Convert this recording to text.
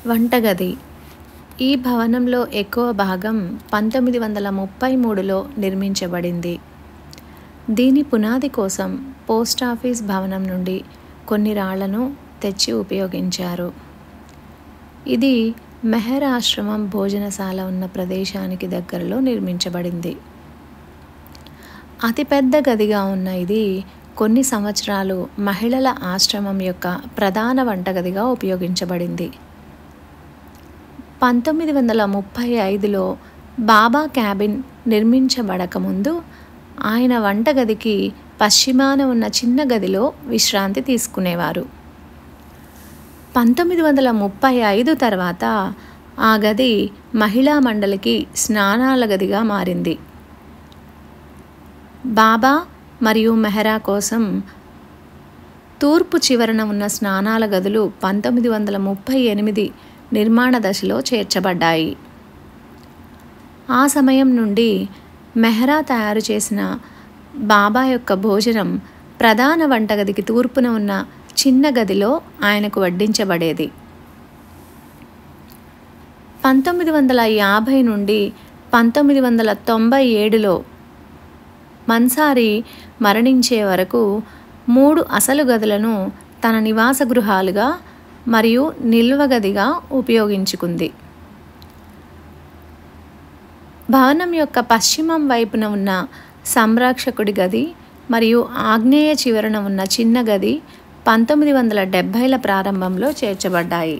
వంటగది. ఈ భవనంలో ఎక్కువ భాగం 1933లో నిర్మించబడింది. దీని పునాది కోసం పోస్టాఫీస్ భవనం నుండి కొన్ని రాళ్లను తెచ్చి ఉపయోగించారు. ఇది మెహర్ ఆశ్రమం భోజనశాల ఉన్న ప్రదేశానికి దగ్గరలో నిర్మించబడింది. అతిపెద్ద గదిగా ఉన్న ఇది కొన్ని సంవత్సరాలు మహిళల ఆశ్రమం యొక్క ప్రధాన వంటగదిగా ఉపయోగించబడింది. 1935లో బాబా క్యాబిన్ నిర్మించబడకముందు ఆయన వంటగదికి పశ్చిమాన ఉన్న చిన్న గదిలో విశ్రాంతి తీసుకునేవారు. 1935 తర్వాత ఆ గది మహిళా మండలికి స్నానాల గదిగా మారింది. బాబా మరియు మెహరా కోసం తూర్పు చివరన ఉన్న స్నానాల గదులు 1938 నిర్మాణ దశలో చేర్చబడ్డాయి. ఆ సమయం నుండి మెహరా తయారు చేసిన బాబా యొక్క భోజనం ప్రధాన వంటగదికి తూర్పున ఉన్న చిన్న గదిలో ఆయనకు వడ్డించబడేది. 1950 నుండి 1997లో మన్సారీ మరణించే వరకు 3 అసలు గదులను తన నివాస గృహాలుగా మరియు నిల్వ గదిగా ఉపయోగించుకుంది. భవనం యొక్క పశ్చిమం వైపున ఉన్న సంరక్షకుడి గది మరియు ఆగ్నేయ చివరన ఉన్న చిన్న గది 1970ల ప్రారంభంలో చేర్చబడ్డాయి.